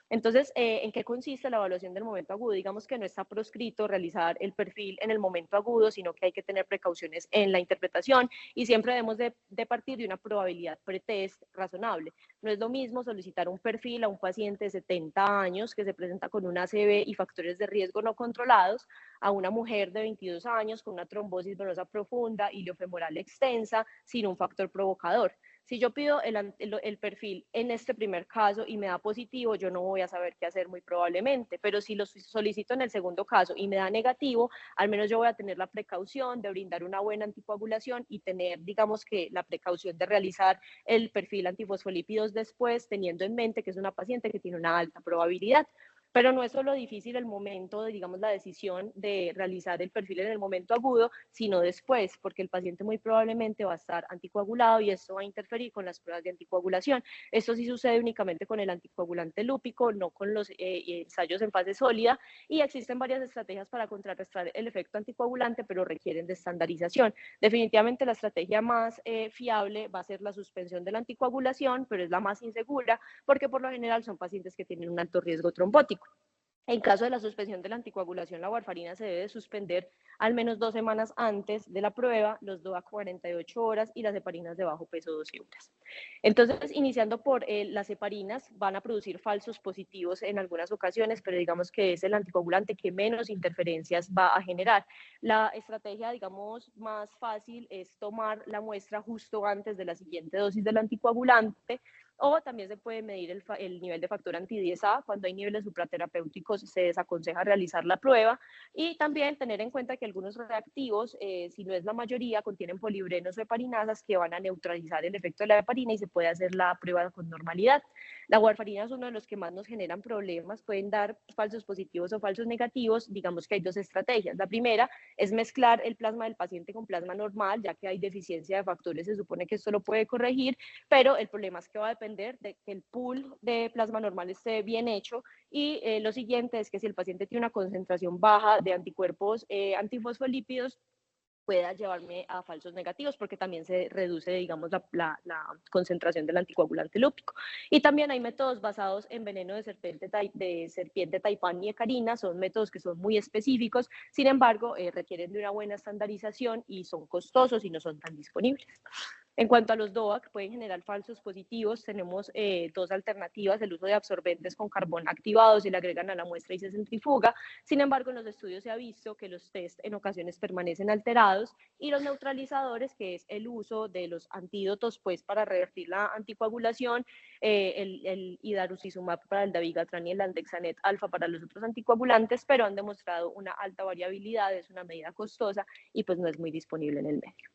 Entonces, ¿en qué consiste la evaluación del momento agudo? Digamos que no está proscrito realizar el perfil en el momento agudo, sino que hay que tener precauciones en la interpretación y siempre debemos de partir de una probabilidad pretest razonable. No es lo mismo solicitar un perfil a un paciente de 70 años que se presenta con un ACV y factores de riesgo no controlados, a una mujer de 22 años con una trombosis venosa profunda, iliofemoral extensa, sin un factor provocador. Si yo pido el perfil en este primer caso y me da positivo, yo no voy a saber qué hacer muy probablemente, pero si lo solicito en el segundo caso y me da negativo, al menos yo voy a tener la precaución de brindar una buena anticoagulación y tener, digamos que, la precaución de realizar el perfil antifosfolípidos después, teniendo en mente que es una paciente que tiene una alta probabilidad. Pero no es solo difícil el momento de, digamos, la decisión de realizar el perfil en el momento agudo, sino después, porque el paciente muy probablemente va a estar anticoagulado y esto va a interferir con las pruebas de anticoagulación. Esto sí sucede únicamente con el anticoagulante lúpico, no con los ensayos en fase sólida, y existen varias estrategias para contrarrestar el efecto anticoagulante, pero requieren de estandarización. Definitivamente la estrategia más fiable va a ser la suspensión de la anticoagulación, pero es la más insegura porque por lo general son pacientes que tienen un alto riesgo trombótico. En caso de la suspensión de la anticoagulación, la warfarina se debe suspender al menos 2 semanas antes de la prueba, los DOAC 48 horas y las heparinas de bajo peso 12 horas. Entonces, iniciando por las heparinas, van a producir falsos positivos en algunas ocasiones, pero digamos que es el anticoagulante que menos interferencias va a generar. La estrategia, digamos, más fácil es tomar la muestra justo antes de la siguiente dosis del anticoagulante, o también se puede medir el nivel de factor anti-10A. Cuando hay niveles supraterapéuticos se desaconseja realizar la prueba, y también tener en cuenta que algunos reactivos, si no es la mayoría, contienen polibrenos o heparinasas que van a neutralizar el efecto de la heparina y se puede hacer la prueba con normalidad. La warfarina es uno de los que más nos generan problemas, pueden dar falsos positivos o falsos negativos. Digamos que hay dos estrategias. La primera es mezclar el plasma del paciente con plasma normal, ya que hay deficiencia de factores, se supone que esto lo puede corregir, pero el problema es que va a depender de que el pool de plasma normal esté bien hecho, y lo siguiente es que si el paciente tiene una concentración baja de anticuerpos antifosfolípidos, pueda llevarme a falsos negativos, porque también se reduce, digamos, la concentración del anticoagulante lúpico. Y también hay métodos basados en veneno de serpiente taipán y hecarina, son métodos que son muy específicos, sin embargo, requieren de una buena estandarización y son costosos y no son tan disponibles. En cuanto a los DOAC, pueden generar falsos positivos. Tenemos dos alternativas: el uso de absorbentes con carbón activados, se le agregan a la muestra y se centrifuga. Sin embargo, en los estudios se ha visto que los test en ocasiones permanecen alterados, y los neutralizadores, que es el uso de los antídotos pues para revertir la anticoagulación, el idarucizumab para el dabigatran y el andexanet alfa para los otros anticoagulantes, pero han demostrado una alta variabilidad, es una medida costosa y pues no es muy disponible en el medio.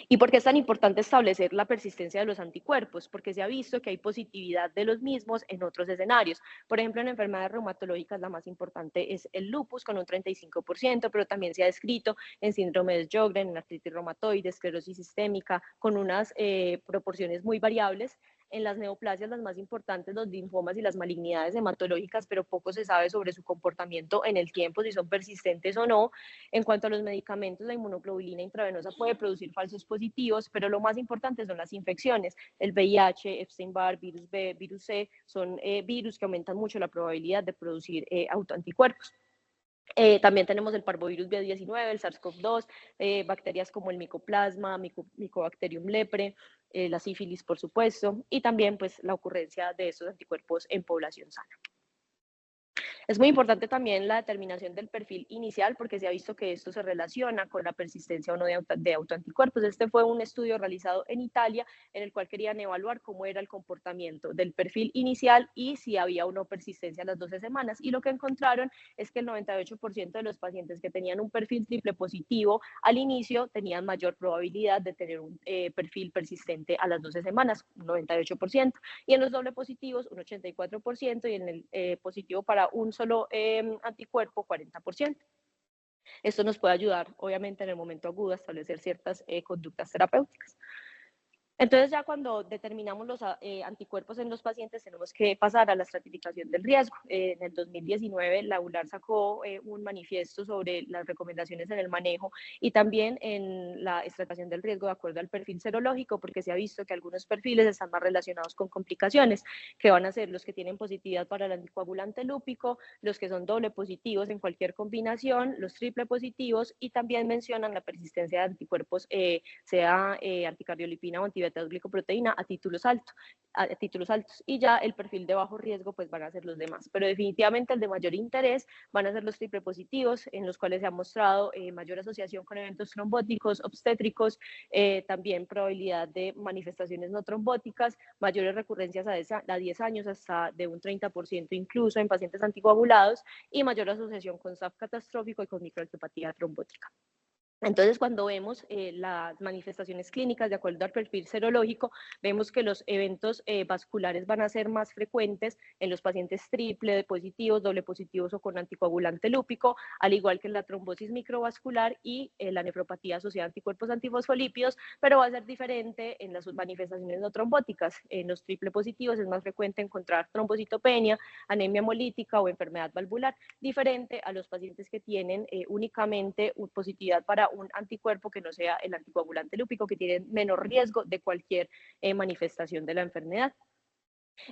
¿Y por qué es tan importante establecer la persistencia de los anticuerpos? Porque se ha visto que hay positividad de los mismos en otros escenarios. Por ejemplo, en enfermedades reumatológicas la más importante es el lupus, con un 35%, pero también se ha descrito en síndrome de Sjögren, en artritis reumatoide, esclerosis sistémica, con unas proporciones muy variables. En las neoplasias, las más importantes, los linfomas y las malignidades hematológicas, pero poco se sabe sobre su comportamiento en el tiempo, si son persistentes o no. En cuanto a los medicamentos, la inmunoglobulina intravenosa puede producir falsos positivos, pero lo más importante son las infecciones. El VIH, Epstein-Barr, virus B, virus C, son virus que aumentan mucho la probabilidad de producir autoanticuerpos. También tenemos el parvovirus B19, el SARS-CoV-2, bacterias como el micoplasma, Mycobacterium lepre, la sífilis, por supuesto, y también pues la ocurrencia de estos anticuerpos en población sana. Es muy importante también la determinación del perfil inicial, porque se ha visto que esto se relaciona con la persistencia o no de autoanticuerpos. Este fue un estudio realizado en Italia, en el cual querían evaluar cómo era el comportamiento del perfil inicial y si había o no persistencia a las 12 semanas. Y lo que encontraron es que el 98% de los pacientes que tenían un perfil triple positivo al inicio tenían mayor probabilidad de tener un perfil persistente a las 12 semanas, un 98%, y en los doble positivos un 84%, y en el positivo para un solo anticuerpo 40%. Esto nos puede ayudar, obviamente, en el momento agudo a establecer ciertas conductas terapéuticas. Entonces, ya cuando determinamos los anticuerpos en los pacientes, tenemos que pasar a la estratificación del riesgo. En el 2019, la ULAR sacó un manifiesto sobre las recomendaciones en el manejo y también en la estratificación del riesgo de acuerdo al perfil serológico, porque se ha visto que algunos perfiles están más relacionados con complicaciones, que van a ser los que tienen positividad para el anticoagulante lúpico, los que son doble positivos en cualquier combinación, los triple positivos, y también mencionan la persistencia de anticuerpos, sea anticardiolipina o antibióticos beta-glicoproteína a títulos altos, y ya el perfil de bajo riesgo pues van a ser los demás, pero definitivamente el de mayor interés van a ser los triple positivos, en los cuales se ha mostrado mayor asociación con eventos trombóticos, obstétricos, también probabilidad de manifestaciones no trombóticas, mayores recurrencias a 10 años, hasta de un 30% incluso en pacientes anticoagulados, y mayor asociación con SAF catastrófico y con microangiopatía trombótica. Entonces, cuando vemos las manifestaciones clínicas de acuerdo al perfil serológico, vemos que los eventos vasculares van a ser más frecuentes en los pacientes triple positivos, doble positivos o con anticoagulante lúpico, al igual que la trombosis microvascular y la nefropatía asociada a anticuerpos antifosfolípidos, pero va a ser diferente en las manifestaciones no trombóticas. En los triple positivos es más frecuente encontrar trombocitopenia, anemia hemolítica o enfermedad valvular, diferente a los pacientes que tienen únicamente positividad para un anticuerpo que no sea el anticoagulante lúpico, que tienen menor riesgo de cualquier manifestación de la enfermedad.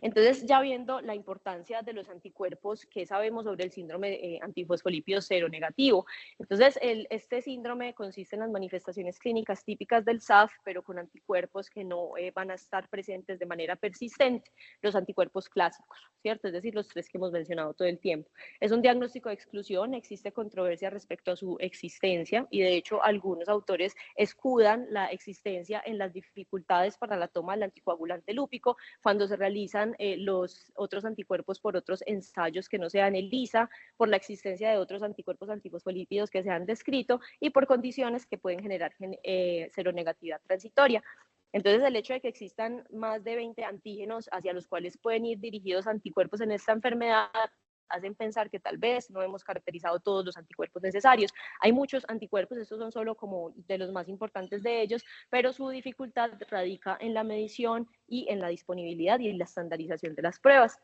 Entonces, ya viendo la importancia de los anticuerpos, ¿qué sabemos sobre el síndrome antifosfolípido seronegativo? Entonces, este síndrome consiste en las manifestaciones clínicas típicas del SAF, pero con anticuerpos que no van a estar presentes de manera persistente, los anticuerpos clásicos, ¿cierto? Es decir, los tres que hemos mencionado todo el tiempo. Es un diagnóstico de exclusión, existe controversia respecto a su existencia y de hecho algunos autores escudan la existencia en las dificultades para la toma del anticoagulante lúpico cuando se realiza los otros anticuerpos por otros ensayos que no sean ELISA, por la existencia de otros anticuerpos antifosfolípidos que se han descrito y por condiciones que pueden generar seronegatividad transitoria. Entonces, el hecho de que existan más de 20 antígenos hacia los cuales pueden ir dirigidos anticuerpos en esta enfermedad hacen pensar que tal vez no hemos caracterizado todos los anticuerpos necesarios. Hay muchos anticuerpos, estos son solo como de los más importantes de ellos, pero su dificultad radica en la medición y en la disponibilidad y en la estandarización de las pruebas.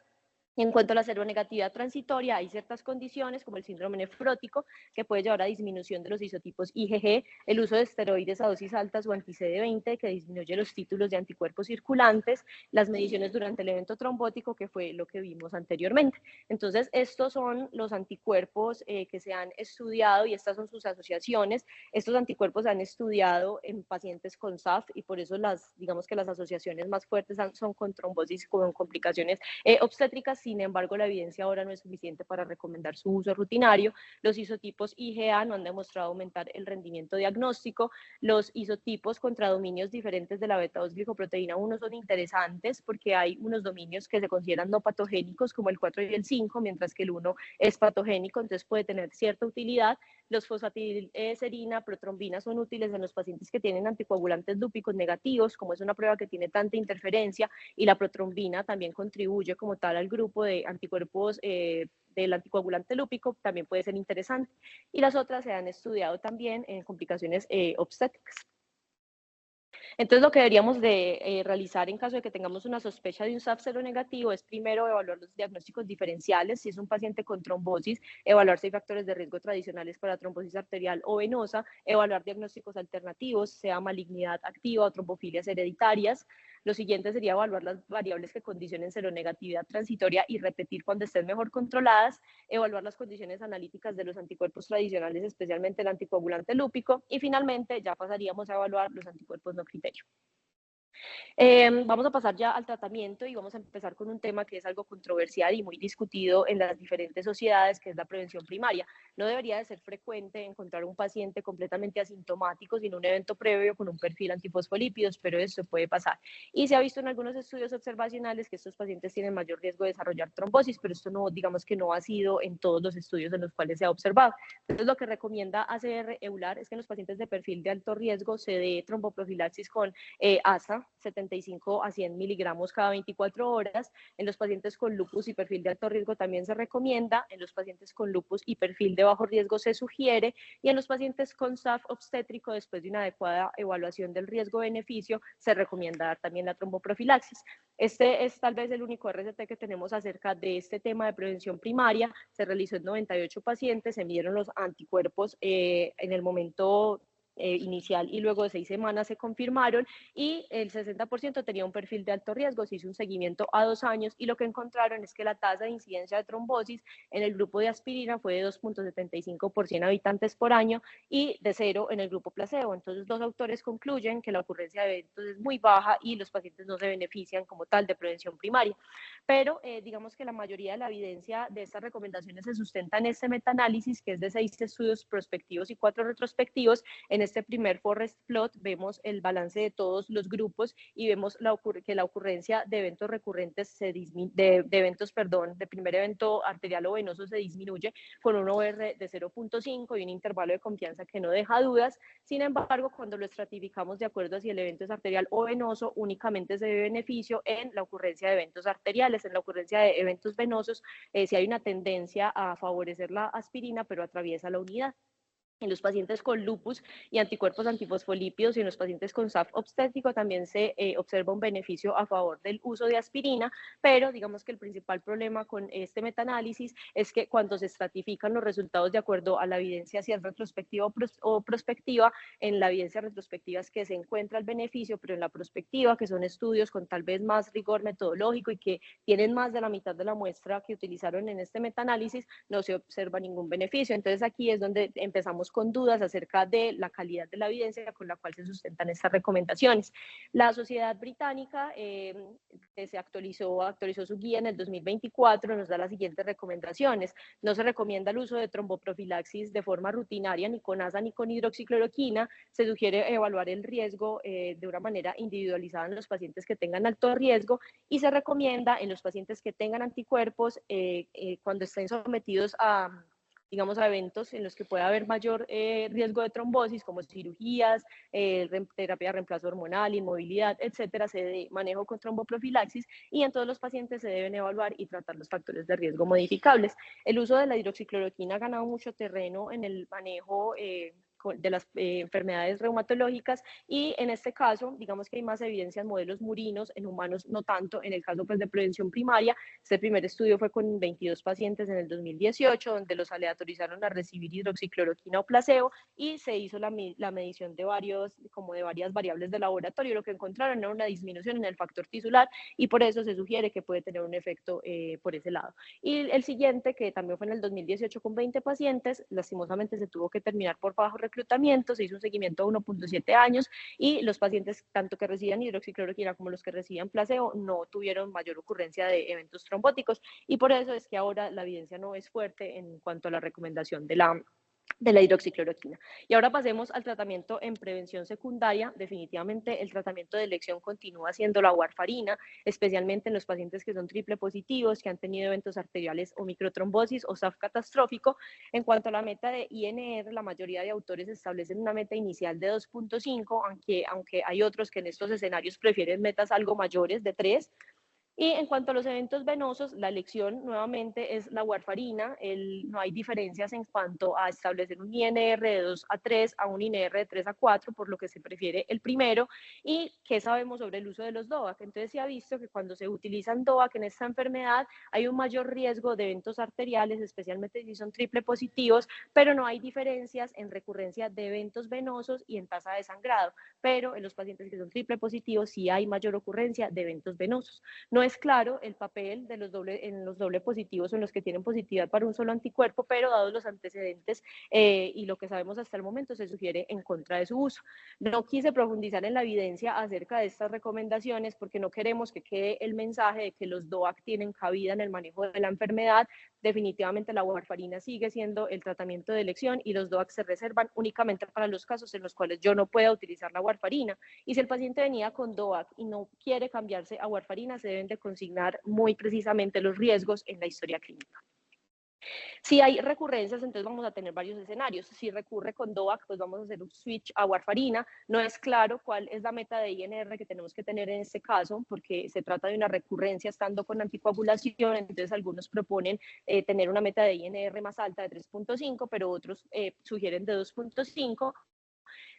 En cuanto a la seronegatividad transitoria, hay ciertas condiciones como el síndrome nefrótico que puede llevar a disminución de los isotipos IgG, el uso de esteroides a dosis altas o anti-CD20 que disminuye los títulos de anticuerpos circulantes, las mediciones durante el evento trombótico que fue lo que vimos anteriormente. Entonces, estos son los anticuerpos que se han estudiado y estas son sus asociaciones. Estos anticuerpos se han estudiado en pacientes con SAF y por eso digamos que las asociaciones más fuertes son con trombosis, con complicaciones obstétricas. Sin embargo, la evidencia ahora no es suficiente para recomendar su uso rutinario. Los isotipos IgA no han demostrado aumentar el rendimiento diagnóstico. Los isotipos contra dominios diferentes de la beta-2-glicoproteína 1 son interesantes porque hay unos dominios que se consideran no patogénicos como el 4 y el 5, mientras que el 1 es patogénico, entonces puede tener cierta utilidad. Los fosfatidilserina, protrombina son útiles en los pacientes que tienen anticoagulantes lúpicos negativos, como es una prueba que tiene tanta interferencia, y la protrombina también contribuye como tal al grupo de anticuerpos del anticoagulante lúpico, también puede ser interesante. Y las otras se han estudiado también en complicaciones obstétricas. Entonces, lo que deberíamos de realizar en caso de que tengamos una sospecha de un SAF seronegativo es primero evaluar los diagnósticos diferenciales. Si es un paciente con trombosis, evaluar si hay factores de riesgo tradicionales para trombosis arterial o venosa, evaluar diagnósticos alternativos, sea malignidad activa o trombofilias hereditarias. Lo siguiente sería evaluar las variables que condicionen seronegatividad transitoria y repetir cuando estén mejor controladas, evaluar las condiciones analíticas de los anticuerpos tradicionales, especialmente el anticoagulante lúpico, y finalmente ya pasaríamos a evaluar los anticuerpos no criterio. Vamos a pasar ya al tratamiento y vamos a empezar con un tema que es algo controversial y muy discutido en las diferentes sociedades, que es la prevención primaria. No debería de ser frecuente encontrar un paciente completamente asintomático sin un evento previo con un perfil antifosfolípidos, pero eso puede pasar. Y se ha visto en algunos estudios observacionales que estos pacientes tienen mayor riesgo de desarrollar trombosis, pero esto no, digamos que no ha sido en todos los estudios en los cuales se ha observado. Entonces, lo que recomienda ACR-EULAR es que en los pacientes de perfil de alto riesgo se dé tromboprofilaxis con ASA, 75 a 100 miligramos cada 24 horas. En los pacientes con lupus y perfil de alto riesgo también se recomienda. En los pacientes con lupus y perfil de bajo riesgo se sugiere. Y en los pacientes con SAF obstétrico, después de una adecuada evaluación del riesgo-beneficio, se recomienda dar también la tromboprofilaxis. Este es tal vez el único RCT que tenemos acerca de este tema de prevención primaria. Se realizó en 98 pacientes, se midieron los anticuerpos en el momento inicial y luego de 6 semanas se confirmaron, y el 60% tenía un perfil de alto riesgo. Se hizo un seguimiento a 2 años y lo que encontraron es que la tasa de incidencia de trombosis en el grupo de aspirina fue de 2.75 por 100 habitantes por año y de 0 en el grupo placebo. Entonces, los autores concluyen que la ocurrencia de eventos es muy baja y los pacientes no se benefician como tal de prevención primaria. Pero digamos que la mayoría de la evidencia de estas recomendaciones se sustenta en este metaanálisis, que es de 6 estudios prospectivos y 4 retrospectivos. En este primer forest plot vemos el balance de todos los grupos y vemos que la ocurrencia de eventos recurrentes, de eventos, perdón, de primer evento arterial o venoso se disminuye con un OR de 0.5 y un intervalo de confianza que no deja dudas. Sin embargo, cuando lo estratificamos de acuerdo a si el evento es arterial o venoso, únicamente se ve beneficio en la ocurrencia de eventos arteriales. En la ocurrencia de eventos venosos, sí hay una tendencia a favorecer la aspirina, pero atraviesa la unidad. En los pacientes con lupus y anticuerpos antifosfolípidos y en los pacientes con SAF obstétrico también se observa un beneficio a favor del uso de aspirina, pero digamos que el principal problema con este metaanálisis es que cuando se estratifican los resultados de acuerdo a la evidencia, si es retrospectiva o prospectiva, en la evidencia retrospectiva es que se encuentra el beneficio, pero en la prospectiva, que son estudios con tal vez más rigor metodológico y que tienen más de la mitad de la muestra que utilizaron en este metaanálisis, no se observa ningún beneficio. Entonces aquí es donde empezamos con dudas acerca de la calidad de la evidencia con la cual se sustentan estas recomendaciones. La Sociedad Británica se actualizó su guía en el 2024, nos da las siguientes recomendaciones. No se recomienda el uso de tromboprofilaxis de forma rutinaria, ni con ASA ni con hidroxicloroquina. Se sugiere evaluar el riesgo de una manera individualizada en los pacientes que tengan alto riesgo, y se recomienda en los pacientes que tengan anticuerpos cuando estén sometidos a eventos en los que pueda haber mayor riesgo de trombosis, como cirugías, terapia de reemplazo hormonal, inmovilidad, etcétera, se dé manejo con tromboprofilaxis, y en todos los pacientes se deben evaluar y tratar los factores de riesgo modificables. El uso de la hidroxicloroquina ha ganado mucho terreno en el manejo de las enfermedades reumatológicas, y en este caso, digamos que hay más evidencia en modelos murinos, en humanos no tanto. En el caso pues, de prevención primaria, este primer estudio fue con 22 pacientes en el 2018, donde los aleatorizaron a recibir hidroxicloroquina o placebo, y se hizo la medición de varias variables de laboratorio. Lo que encontraron era una disminución en el factor tisular, y por eso se sugiere que puede tener un efecto por ese lado. Y el siguiente, que también fue en el 2018 con 20 pacientes, lastimosamente se tuvo que terminar por bajo reclutamiento, se hizo un seguimiento de 1.7 años, y los pacientes tanto que recibían hidroxicloroquina como los que recibían placebo no tuvieron mayor ocurrencia de eventos trombóticos, y por eso es que ahora la evidencia no es fuerte en cuanto a la recomendación de la hidroxicloroquina. Y ahora pasemos al tratamiento en prevención secundaria. Definitivamente el tratamiento de elección continúa siendo la warfarina, especialmente en los pacientes que son triple positivos, que han tenido eventos arteriales o microtrombosis o SAF catastrófico. En cuanto a la meta de INR, la mayoría de autores establecen una meta inicial de 2.5, aunque hay otros que en estos escenarios prefieren metas algo mayores de 3. Y en cuanto a los eventos venosos, la elección nuevamente es la warfarina. No hay diferencias en cuanto a establecer un INR de 2 a 3 a un INR de 3 a 4, por lo que se prefiere el primero. ¿Y qué sabemos sobre el uso de los DOAC? Entonces se ha visto que cuando se utilizan DOAC en esta enfermedad hay un mayor riesgo de eventos arteriales, especialmente si son triple positivos, pero no hay diferencias en recurrencia de eventos venosos y en tasa de sangrado. Pero en los pacientes que son triple positivos sí hay mayor ocurrencia de eventos venosos. No es claro el papel de los doble positivos o en los que tienen positividad para un solo anticuerpo, pero dados los antecedentes y lo que sabemos hasta el momento, se sugiere en contra de su uso. No quise profundizar en la evidencia acerca de estas recomendaciones porque no queremos que quede el mensaje de que los DOAC tienen cabida en el manejo de la enfermedad. Definitivamente la warfarina sigue siendo el tratamiento de elección, y los DOAC se reservan únicamente para los casos en los cuales yo no pueda utilizar la warfarina. Y si el paciente venía con DOAC y no quiere cambiarse a warfarina, se deben de consignar muy precisamente los riesgos en la historia clínica. Si hay recurrencias, entonces vamos a tener varios escenarios. Si recurre con DOAC, pues vamos a hacer un switch a warfarina. No es claro cuál es la meta de INR que tenemos que tener en este caso, porque se trata de una recurrencia estando con anticoagulación. Entonces algunos proponen tener una meta de INR más alta de 3.5, pero otros sugieren de 2.5.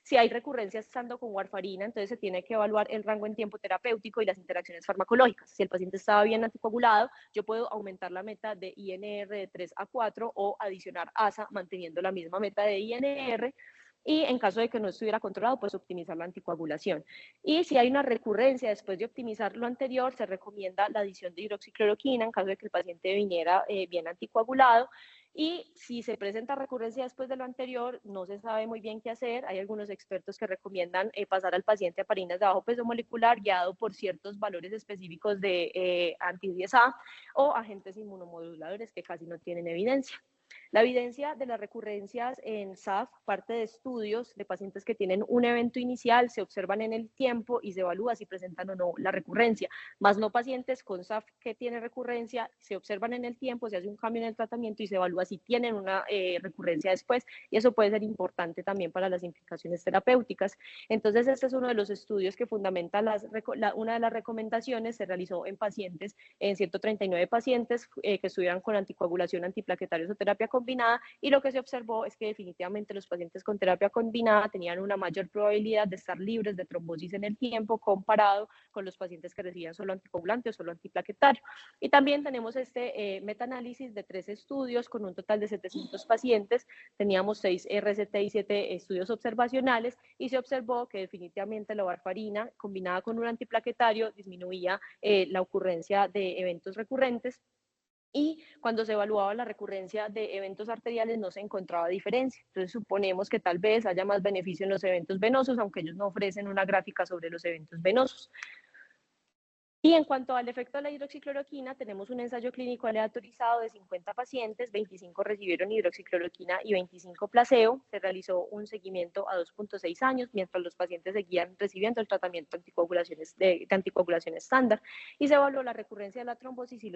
Si hay recurrencia estando con warfarina, entonces se tiene que evaluar el rango en tiempo terapéutico y las interacciones farmacológicas. Si el paciente estaba bien anticoagulado, yo puedo aumentar la meta de INR de 3 a 4 o adicionar ASA manteniendo la misma meta de INR. y en caso de que no estuviera controlado, pues optimizar la anticoagulación. Y si hay una recurrencia después de optimizar lo anterior, se recomienda la adición de hidroxicloroquina en caso de que el paciente viniera bien anticoagulado. Y si se presenta recurrencia después de lo anterior, no se sabe muy bien qué hacer. Hay algunos expertos que recomiendan pasar al paciente a heparinas de bajo peso molecular guiado por ciertos valores específicos de anti-10A o agentes inmunomoduladores que casi no tienen evidencia. La evidencia de las recurrencias en SAF parte de estudios de pacientes que tienen un evento inicial, se observan en el tiempo y se evalúa si presentan o no la recurrencia, más no pacientes con SAF que tienen recurrencia, se observan en el tiempo, se hace un cambio en el tratamiento y se evalúa si tienen una recurrencia después, y eso puede ser importante también para las implicaciones terapéuticas. Entonces, este es uno de los estudios que fundamenta una de las recomendaciones, se realizó en pacientes, en 139 pacientes que estuvieran con anticoagulación, antiplaquetarios o terapia combinada, y lo que se observó es que definitivamente los pacientes con terapia combinada tenían una mayor probabilidad de estar libres de trombosis en el tiempo comparado con los pacientes que recibían solo anticoagulante o solo antiplaquetario. Y también tenemos este metaanálisis de 3 estudios con un total de 700 pacientes, teníamos 6 RCT y 7 estudios observacionales, y se observó que definitivamente la warfarina combinada con un antiplaquetario disminuía la ocurrencia de eventos recurrentes, y cuando se evaluaba la recurrencia de eventos arteriales no se encontraba diferencia. Entonces suponemos que tal vez haya más beneficio en los eventos venosos, aunque ellos no ofrecen una gráfica sobre los eventos venosos. Y en cuanto al efecto de la hidroxicloroquina, tenemos un ensayo clínico aleatorizado de 50 pacientes, 25 recibieron hidroxicloroquina y 25 placebo. Se realizó un seguimiento a 2.6 años, mientras los pacientes seguían recibiendo el tratamiento de anticoagulación estándar, y se evaluó la recurrencia de la trombosis y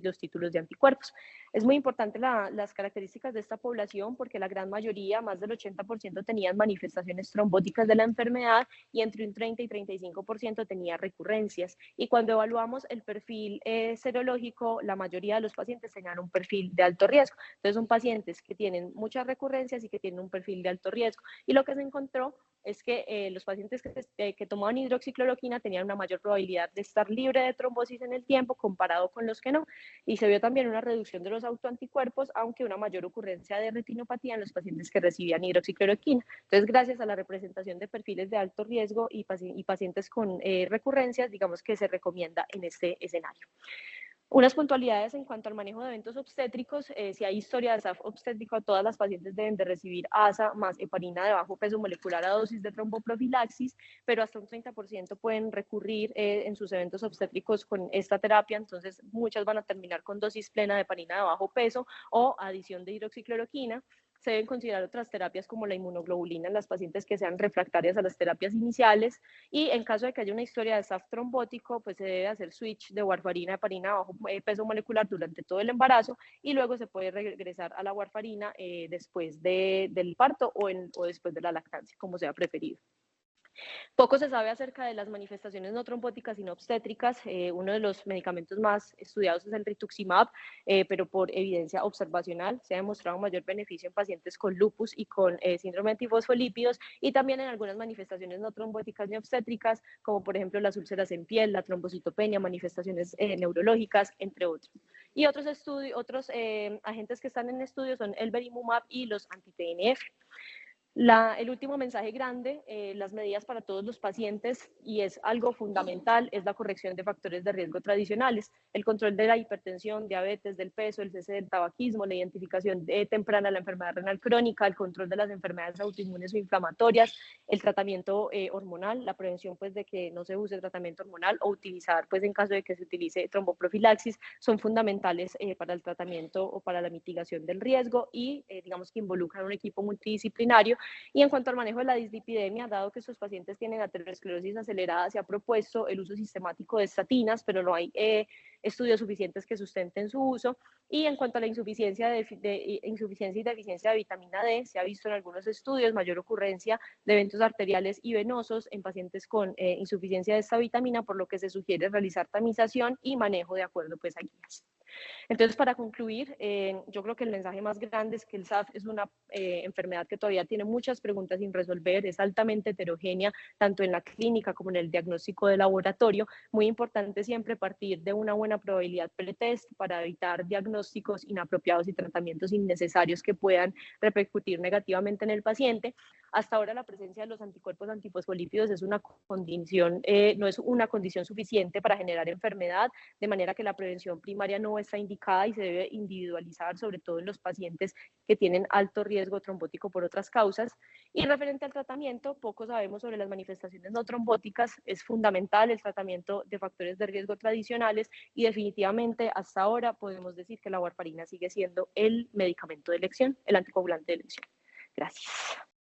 los títulos de anticuerpos. Es muy importante las características de esta población porque la gran mayoría, más del 80%, tenían manifestaciones trombóticas de la enfermedad y entre un 30 y 35% tenía recurrencias. Y cuando evaluamos el perfil serológico, la mayoría de los pacientes tenían un perfil de alto riesgo. Entonces son pacientes que tienen muchas recurrencias y que tienen un perfil de alto riesgo. Y lo que se encontró es que los pacientes que tomaban hidroxicloroquina tenían una mayor probabilidad de estar libre de trombosis en el tiempo comparado con los que no. Y se vio también una reducción de los autoanticuerpos, aunque una mayor ocurrencia de retinopatía en los pacientes que recibían hidroxicloroquina. Entonces, gracias a la representación de perfiles de alto riesgo y pacientes con recurrencias, digamos que se recomienda en este escenario. Unas puntualidades en cuanto al manejo de eventos obstétricos: si hay historia de SAF obstétrico, todas las pacientes deben de recibir ASA más heparina de bajo peso molecular a dosis de tromboprofilaxis, pero hasta un 30% pueden recurrir en sus eventos obstétricos con esta terapia, entonces muchas van a terminar con dosis plena de heparina de bajo peso o adición de hidroxicloroquina. Se deben considerar otras terapias como la inmunoglobulina en las pacientes que sean refractarias a las terapias iniciales, y en caso de que haya una historia de SAF trombótico, pues se debe hacer switch de warfarina a heparina bajo peso molecular durante todo el embarazo, y luego se puede regresar a la warfarina después del parto o después de la lactancia, como sea preferido. Poco se sabe acerca de las manifestaciones no trombóticas y no obstétricas. Uno de los medicamentos más estudiados es el rituximab, pero por evidencia observacional se ha demostrado mayor beneficio en pacientes con lupus y con síndrome de antifosfolípidos, y también en algunas manifestaciones no trombóticas ni obstétricas, como por ejemplo las úlceras en piel, la trombocitopenia, manifestaciones neurológicas, entre otros. Y otros agentes que están en estudio son el belimumab y los anti-TNF. El último mensaje grande: las medidas para todos los pacientes, y es algo fundamental, es la corrección de factores de riesgo tradicionales, el control de la hipertensión, diabetes, del peso, el cese del tabaquismo, la identificación temprana de la enfermedad renal crónica, el control de las enfermedades autoinmunes o inflamatorias, el tratamiento hormonal, la prevención pues de que no se use tratamiento hormonal o utilizar pues en caso de que se utilice tromboprofilaxis, son fundamentales para el tratamiento o para la mitigación del riesgo, y digamos que involucran un equipo multidisciplinario. Y en cuanto al manejo de la dislipidemia, dado que estos pacientes tienen aterosclerosis acelerada, se ha propuesto el uso sistemático de estatinas, pero no hay estudios suficientes que sustenten su uso. Y en cuanto a la insuficiencia y deficiencia de vitamina D, se ha visto en algunos estudios mayor ocurrencia de eventos arteriales y venosos en pacientes con insuficiencia de esta vitamina, por lo que se sugiere realizar tamización y manejo de acuerdo pues a guías. Entonces, para concluir, yo creo que el mensaje más grande es que el SAF es una enfermedad que todavía tiene muchas preguntas sin resolver, es altamente heterogénea, tanto en la clínica como en el diagnóstico de laboratorio. Muy importante siempre partir de una buena probabilidad pretest para evitar diagnósticos inapropiados y tratamientos innecesarios que puedan repercutir negativamente en el paciente. Hasta ahora la presencia de los anticuerpos antifosfolípidos es una condición, no es una condición suficiente para generar enfermedad, de manera que la prevención primaria no está indicada y se debe individualizar, sobre todo en los pacientes que tienen alto riesgo trombótico por otras causas. Y referente al tratamiento, poco sabemos sobre las manifestaciones no trombóticas. Es fundamental el tratamiento de factores de riesgo tradicionales y definitivamente hasta ahora podemos decir que la warfarina sigue siendo el medicamento de elección, el anticoagulante de elección. Gracias.